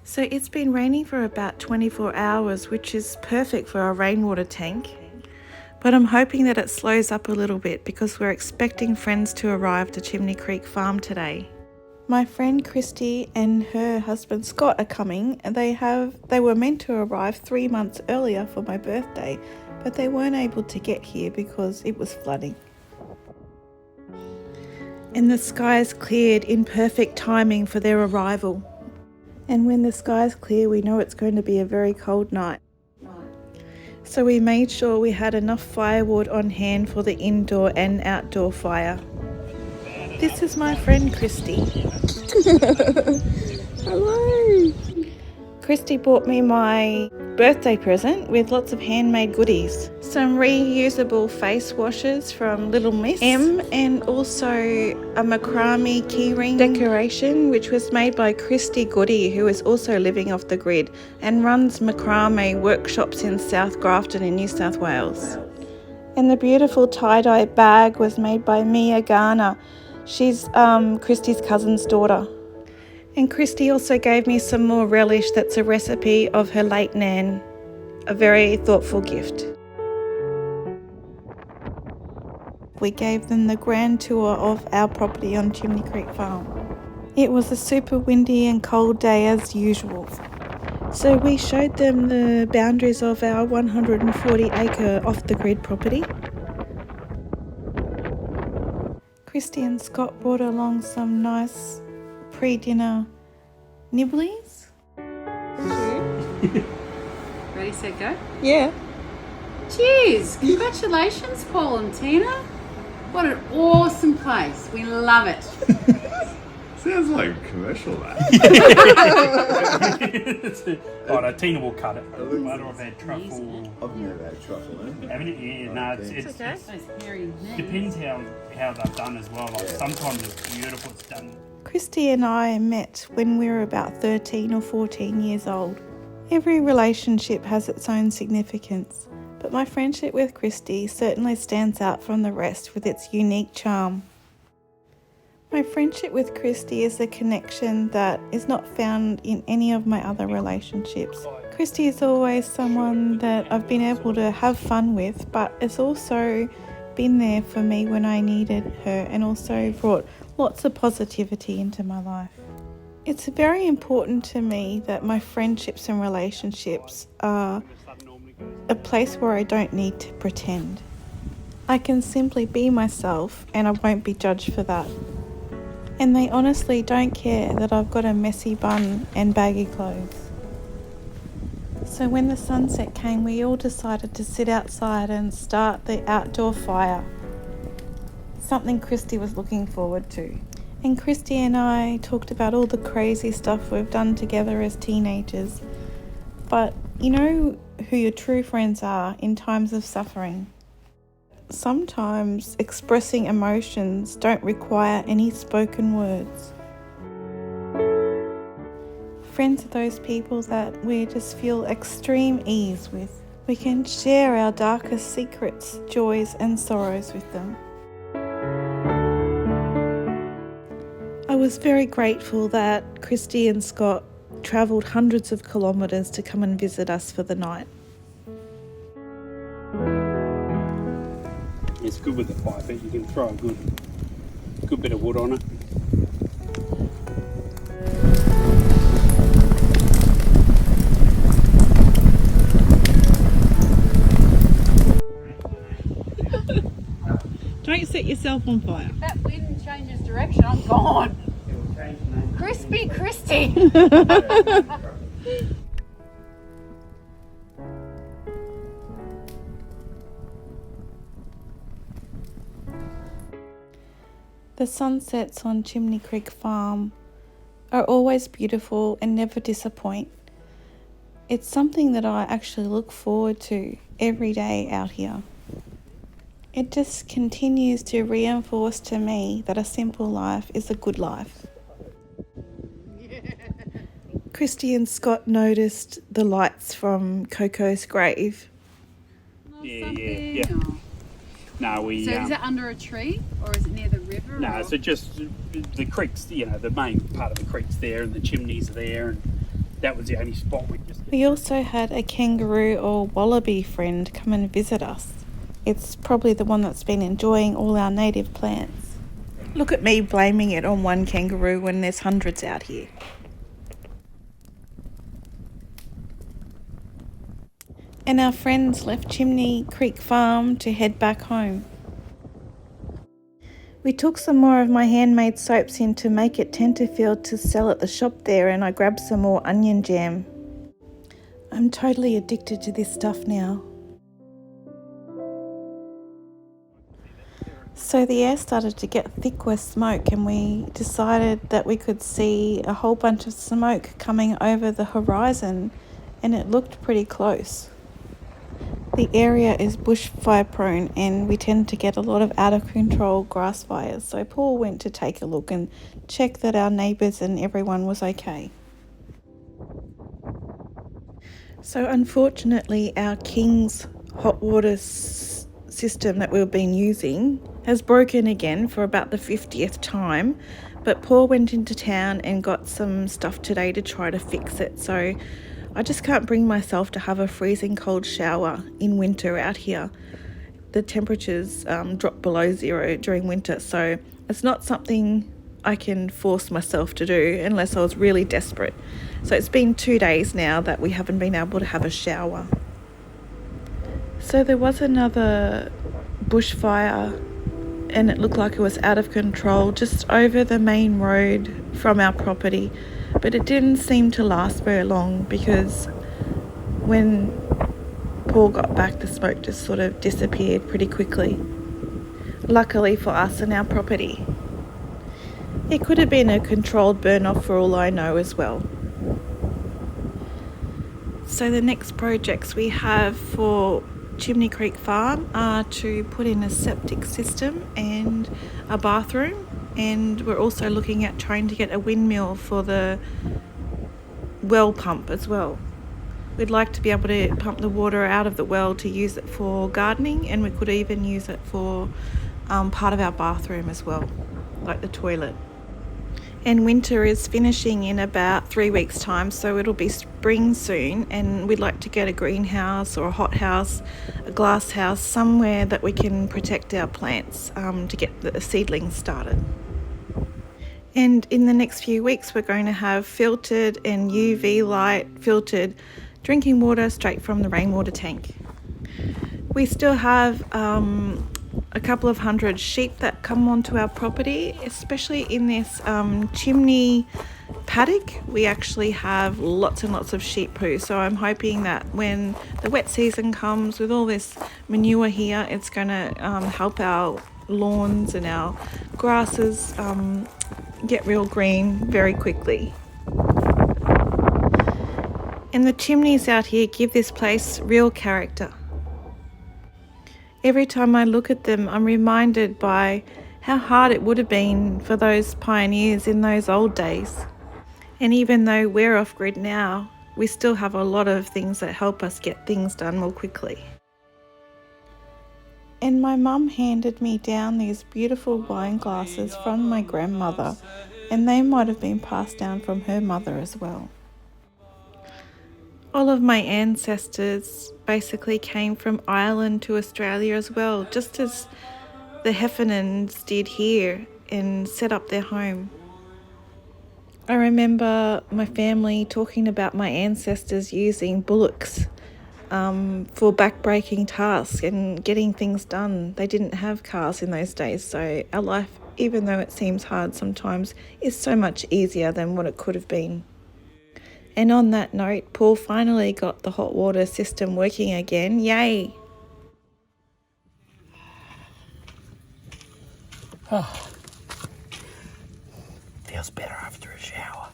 So it's been raining for about 24 hours, which is perfect for a rainwater tank. But I'm hoping that it slows up a little bit because we're expecting friends to arrive to Chimney Creek Farm today. My friend Christy and her husband Scott are coming, and they were meant to arrive 3 months earlier for my birthday, but they weren't able to get here because it was flooding. And the skies cleared in perfect timing for their arrival. And when the skies clear, we know it's going to be a very cold night. So we made sure we had enough firewood on hand for the indoor and outdoor fire. This is my friend Christy. Hello. Christy bought me my birthday present with lots of handmade goodies. Some reusable face washes from Little Miss M, and also a macrame keyring decoration which was made by Christy Goody, who is also living off the grid and runs macrame workshops in South Grafton in New South Wales. And the beautiful tie-dye bag was made by Mia Garner. She's Christy's cousin's daughter. And Christy also gave me some more relish that's a recipe of her late nan. A very thoughtful gift. We gave them the grand tour of our property on Chimney Creek Farm. It was a super windy and cold day as usual. So we showed them the boundaries of our 140 acre off the grid property. Christy and Scott brought along some nice pre-dinner nibblies. Ready, set, go? Yeah. Cheers! Congratulations, Paul and Tina. What an awesome place. We love it. Sounds like a commercial, that. Oh no, Tina will cut it. I don't have had truffle. I've never had truffle, Haven't it? Yeah, no, it's okay. Those hairy men. depends how they've done as well. Like sometimes it's beautiful, it's done. Christy and I met when we were about 13 or 14 years old. Every relationship has its own significance, but my friendship with Christy certainly stands out from the rest with its unique charm. My friendship with Christy is a connection that is not found in any of my other relationships. Christy is always someone that I've been able to have fun with, but it's also been there for me when I needed her and also brought lots of positivity into my life. It's very important to me that my friendships and relationships are a place where I don't need to pretend. I can simply be myself and I won't be judged for that. And they honestly don't care that I've got a messy bun and baggy clothes. So when the sunset came, we all decided to sit outside and start the outdoor fire. Something Christy was looking forward to. And Christy and I talked about all the crazy stuff we've done together as teenagers. But you know who your true friends are in times of suffering. Sometimes expressing emotions don't require any spoken words. Friends are those people that we just feel extreme ease with. We can share our darkest secrets, joys and sorrows with them. I was very grateful that Christy and Scott travelled hundreds of kilometres to come and visit us for the night. It's good with the fire pit. You can throw a good bit of wood on it. Don't set yourself on fire. If that wind changes direction, I'm gone. Crispy Christy. The sunsets on Chimney Creek Farm are always beautiful and never disappoint. It's something that I actually look forward to every day out here. It just continues to reinforce to me that a simple life is a good life. Christy and Scott noticed the lights from Coco's grave. Yeah. No, we. So is it under a tree or is it near the river? No, or? so just the creek's, the main part of the creek's there and the chimneys are there and that was the only spot we just. We also had a kangaroo or wallaby friend come and visit us. It's probably the one that's been enjoying all our native plants. Look at me blaming it on one kangaroo when there's hundreds out here. And our friends left Chimney Creek Farm to head back home. We took some more of my handmade soaps in to make it tenterfield to sell at the shop there, and I grabbed some more onion jam. I'm totally addicted to this stuff now. So the air started to get thick with smoke, and we decided that we could see a whole bunch of smoke coming over the horizon, and it looked pretty close. The area is bushfire prone and we tend to get a lot of out of control grass fires, so Paul went to take a look and check that our neighbours and everyone was okay. So unfortunately our King's hot water system that we've been using has broken again for about the 50th time, but Paul went into town and got some stuff today to try to fix it. So I just can't bring myself to have a freezing cold shower in winter out here. The temperatures drop below zero during winter, so it's not something I can force myself to do unless I was really desperate. So it's been 2 days now that we haven't been able to have a shower. So there was another bushfire and it looked like it was out of control just over the main road from our property. But it didn't seem to last very long because when Paul got back, the smoke just sort of disappeared pretty quickly. Luckily for us and our property. It could have been a controlled burn off for all I know as well. So the next projects we have for Chimney Creek Farm are to put in a septic system and a bathroom. And we're also looking at trying to get a windmill for the well pump as well. We'd like to be able to pump the water out of the well to use it for gardening, and we could even use it for part of our bathroom as well, like the toilet. And winter is finishing in about 3 weeks' time, so it'll be spring soon, and we'd like to get a greenhouse or a hothouse, a glass house, somewhere that we can protect our plants to get the seedlings started. And in the next few weeks, we're going to have filtered and UV light filtered drinking water straight from the rainwater tank. We still have a couple of hundred sheep that come onto our property, especially in this chimney paddock. We actually have lots and lots of sheep poo, so I'm hoping that when the wet season comes with all this manure here, it's going to help our lawns and our grasses get real green very quickly. And the chimneys out here give this place real character. Every time I look at them, I'm reminded by how hard it would have been for those pioneers in those old days. And even though we're off grid now, we still have a lot of things that help us get things done more quickly. And my mum handed me down these beautiful wine glasses from my grandmother, and they might have been passed down from her mother as well. All of my ancestors basically came from Ireland to Australia as well, just as the Heffernans did here and set up their home. I remember my family talking about my ancestors using bullocks for back-breaking tasks and getting things done. They didn't have cars in those days, so our life, even though it seems hard sometimes, is so much easier than what it could have been. And on that note, Paul finally got the hot water system working again. Yay! Feels better after a shower.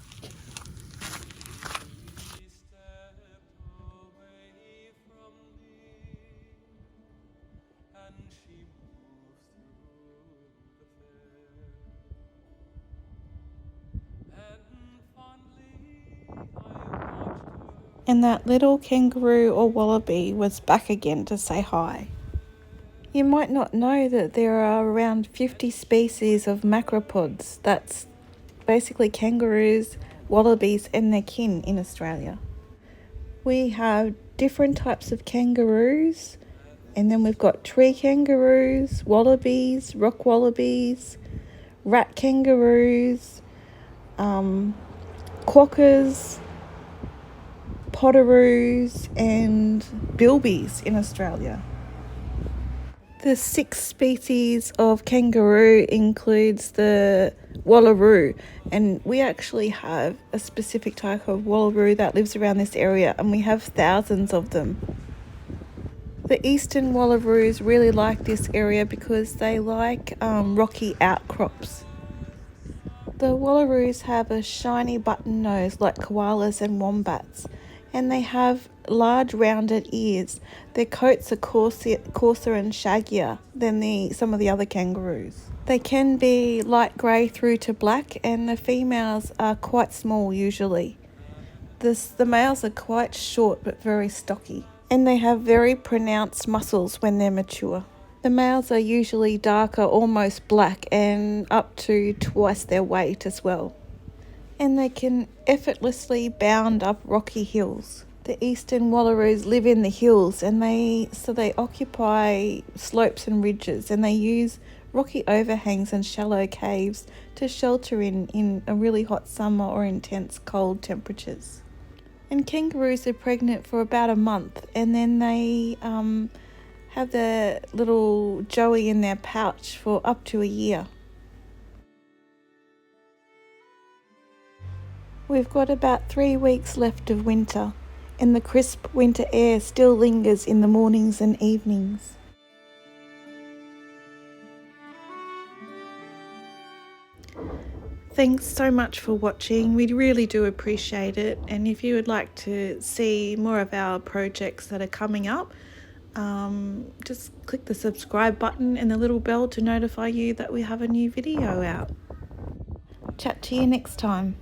And that little kangaroo or wallaby was back again to say hi. You might not know that there are around 50 species of macropods. That's basically kangaroos, wallabies and their kin in Australia. We have different types of kangaroos, and then we've got tree kangaroos, wallabies, rock wallabies, rat kangaroos, quokkas, potoroos and bilbies in Australia. The 6 species of kangaroo includes the wallaroo, and we actually have a specific type of wallaroo that lives around this area, and we have thousands of them. The eastern wallaroos really like this area because they like rocky outcrops. The wallaroos have a shiny button nose like koalas and wombats, and they have large rounded ears. Their coats are coarser and shaggier than some of the other kangaroos. They can be light grey through to black, and the females are quite small usually. The males are quite short but very stocky, and they have very pronounced muscles when they're mature. The males are usually darker, almost black, and up to twice their weight as well. And they can effortlessly bound up rocky hills. The eastern wallaroos live in the hills, and they occupy slopes and ridges, and they use rocky overhangs and shallow caves to shelter in a really hot summer or intense cold temperatures. And kangaroos are pregnant for about a month, and then they have their little joey in their pouch for up to a year. We've got about 3 weeks left of winter, and the crisp winter air still lingers in the mornings and evenings. Thanks so much for watching. We really do appreciate it, and if you would like to see more of our projects that are coming up, just click the subscribe button and the little bell to notify you that we have a new video out. Chat to you next time.